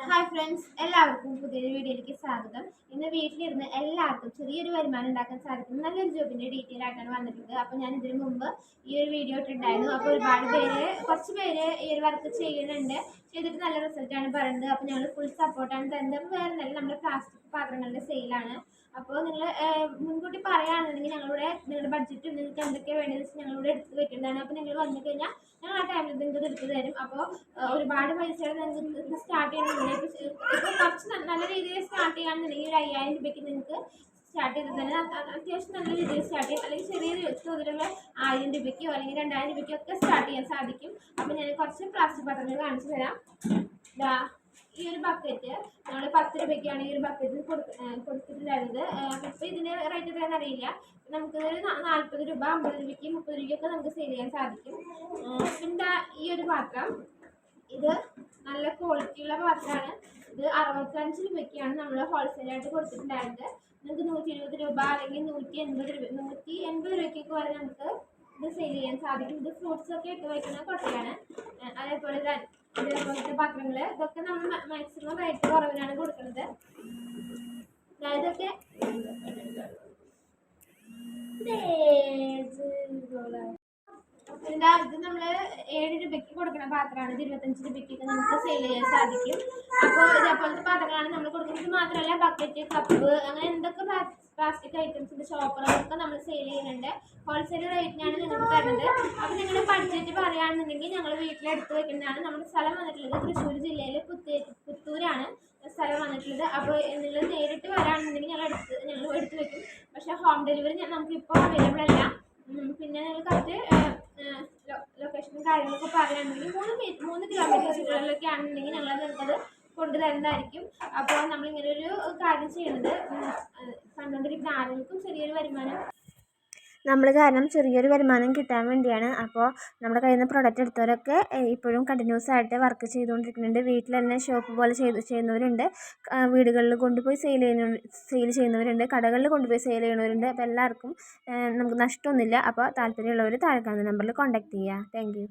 Hi friends, എല്ലാവർക്കും പുതിയൊരു വീഡിയോയിലേക്ക് സ്വാഗതം. ഇന്ന് വീട്ടിലിരുന്ന് എല്ലാവർക്കും ചെറിയൊരു വരുമാനം ഉണ്ടാക്കാൻ സാധിക്കുന്ന നല്ലൊരു ജോബിന്റെ ഡീറ്റെയിൽ ആയിട്ടാണ് വന്നിട്ടുള്ളത്. അപ്പോൾ ഞാൻ ഇതിനു മുമ്പ് ഈ ഒരു വീഡിയോ ഇട്ടിട്ടുണ്ടായിരുന്നു. അപ്പോൾ കുറച്ച് പേര് ഈ ഒരു വർക്ക് ചെയ്യുന്നുണ്ട്, ചെയ്തിട്ട് നല്ല റിസൾട്ടാണ് പറയുന്നത്. അപ്പോൾ ഞങ്ങൾ ഫുൾ സപ്പോർട്ടാണ് തരുന്നത്. അപ്പോൾ വേറെ നല്ല നമ്മുടെ പ്ലാസ്റ്റിക് പാത്രങ്ങളുടെ സെയിലാണ്. അപ്പോൾ നിങ്ങൾ മുൻകൂട്ടി പറയുകയാണെന്നുണ്ടെങ്കിൽ നിങ്ങളുടെ ബഡ്ജറ്റ് നിങ്ങൾക്ക് എന്തൊക്കെയാണ് വേണ്ടതെന്ന് വെച്ചാൽ ഞങ്ങളിവിടെ എടുത്ത് വെക്കുന്നതാണ്. അപ്പോൾ നിങ്ങൾ വന്നു കഴിഞ്ഞാൽ ഞങ്ങൾ ആ ടൈമിൽ നിങ്ങൾക്ക് എടുത്ത് തരും. അപ്പോൾ ഒരുപാട് പൈസയുടെ നിങ്ങൾക്ക് സ്റ്റാർട്ട് ചെയ്യണമെന്നുണ്ടെങ്കിൽ ഇപ്പോൾ കുറച്ച് നല്ല രീതിയിൽ സ്റ്റാർട്ട് ചെയ്യുകയാണെന്നുണ്ടെങ്കിൽ ഒരു 5000 രൂപയ്ക്ക് നിങ്ങൾക്ക് സ്റ്റാർട്ട് ചെയ്ത് തന്നെ അത്യാവശ്യം നല്ല രീതിയിൽ സ്റ്റാർട്ട് ചെയ്യും. അല്ലെങ്കിൽ ചെറിയ തോതിലുള്ള 1000 രൂപയ്ക്കോ അല്ലെങ്കിൽ 2000 രൂപയ്ക്കോ ഒക്കെ സ്റ്റാർട്ട് ചെയ്യാൻ സാധിക്കും. അപ്പോൾ ഞാൻ കുറച്ച് പ്ലാസ്റ്റിക് പാത്രങ്ങൾ കാണിച്ചു തരാം. ഈ ഒരു ബക്കറ്റ് നമ്മൾ 10 രൂപയ്ക്കാണ് ഈ ഒരു ബക്കറ്റ് കൊടുത്തിട്ടുണ്ടായിരുന്നത്. ഇപ്പോൾ ഇതിൻ്റെ റേറ്റ് എത്രയാണെന്ന് അറിയില്ല. നമുക്കൊരു 40 രൂപ, 50 രൂപയ്ക്ക്, 30 രൂപയ്ക്കൊക്കെ നമുക്ക് സെയിൽ ചെയ്യാൻ സാധിക്കും. പിന്നെ ഈ ഒരു പാത്രം, ഇത് നല്ല ക്വാളിറ്റിയുള്ള പാത്രമാണ്. ഇത് 65 രൂപയ്ക്കാണ് നമ്മൾ ഹോൾസെയിലായിട്ട് കൊടുത്തിട്ടുണ്ടായിരുന്നത്. നമുക്ക് 120 രൂപ അല്ലെങ്കിൽ 180 രൂപയ്ക്കൊക്കെ വരെ നമുക്ക് ഇത് സെയിൽ ചെയ്യാൻ സാധിക്കും. ഇത് ഫ്രൂട്ട്സ് ഒക്കെ ഇട്ട് വയ്ക്കുന്ന കൊട്ടയാണ്. ഇതേപോലത്തെ പാത്രങ്ങൾ ഇതൊക്കെ നമ്മൾ മാക്സിമം റേറ്റ് കുറവിനാണ് കൊടുക്കുന്നത്. ഇതൊക്കെ ഇത് നമ്മൾ 7 രൂപയ്ക്ക് കൊടുക്കുന്ന പാത്രമാണ്. ഇത് 25 രൂപയ്ക്കൊക്കെ നമുക്ക് സെയിൽ ചെയ്യാൻ സാധിക്കും. അപ്പോൾ ഇതേപോലത്തെ പാത്രങ്ങളാണ് നമ്മൾ കൊടുക്കുന്നത്. ഇത് മാത്രമല്ല ബക്കറ്റ്, കപ്പ്, അങ്ങനെ എന്തൊക്കെ പ്ലാസ്റ്റിക് ഐറ്റംസിൻ്റെ ഷോപ്പുകളൊക്കെ നമ്മൾ സെയിൽ ചെയ്യുന്നുണ്ട്. ഹോൾസെയിൽ റേറ്റിനാണ് നിങ്ങൾക്ക് തരുന്നത്. അപ്പോൾ നിങ്ങളുടെ ബഡ്ജറ്റ് പറയുകയാണെന്നുണ്ടെങ്കിൽ ഞങ്ങൾ വീട്ടിലെടുത്ത് വെക്കുന്നതാണ്. നമ്മുടെ സ്ഥലം വന്നിട്ടുള്ളത് തൃശ്ശൂർ ജില്ലയിൽ പുത്തൂരാണ് സ്ഥലം വന്നിട്ടുള്ളത്. അപ്പോൾ നിങ്ങൾ നേരിട്ട് വരാണെന്നുണ്ടെങ്കിൽ ഞങ്ങൾ എടുത്ത് വെക്കും. പക്ഷേ ഹോം ഡെലിവറി നമുക്കിപ്പോൾ അവൈലബിൾ അല്ല. പിന്നെ നിങ്ങൾ കറക്റ്റ് ലൊക്കേഷനും കാര്യങ്ങളൊക്കെ പറയുകയാണെന്നുണ്ടെങ്കിൽ 3 കിലോമീറ്റർ ചുറ്റളവിലൊക്കെ ആണെന്നുണ്ടെങ്കിൽ ഞങ്ങൾ നിങ്ങൾക്കത് കൊണ്ടുതരുന്നതായിരിക്കും. അപ്പോൾ നമ്മളിങ്ങനെ ഒരു കാര്യം ചെയ്യുന്നത് കണ്ടുകൊണ്ടിരിക്കുന്ന ആളുകൾക്കും ചെറിയൊരു വരുമാനം കിട്ടാൻ വേണ്ടിയാണ്. അപ്പോൾ നമ്മുടെ കയ്യിൽ നിന്ന് പ്രൊഡക്റ്റ് എടുത്തവരൊക്കെ ഇപ്പോഴും കണ്ടിന്യൂസ് ആയിട്ട് വർക്ക് ചെയ്തുകൊണ്ടിരിക്കുന്നുണ്ട്. വീട്ടിൽ തന്നെ ഷോപ്പ് പോലെ ചെയ്യുന്നവരുണ്ട്, വീടുകളിൽ കൊണ്ടുപോയി സെയിൽ ചെയ്യുന്നവരുണ്ട്, കടകളിൽ കൊണ്ടുപോയി സെയിൽ ചെയ്യുന്നവരുണ്ട്. അപ്പോൾ എല്ലാവർക്കും നമുക്ക് നഷ്ടമൊന്നുമില്ല. അപ്പോൾ താല്പര്യമുള്ളവർ താഴെ കാണുന്ന നമ്പറിൽ കോൺടാക്ട് ചെയ്യുക. താങ്ക്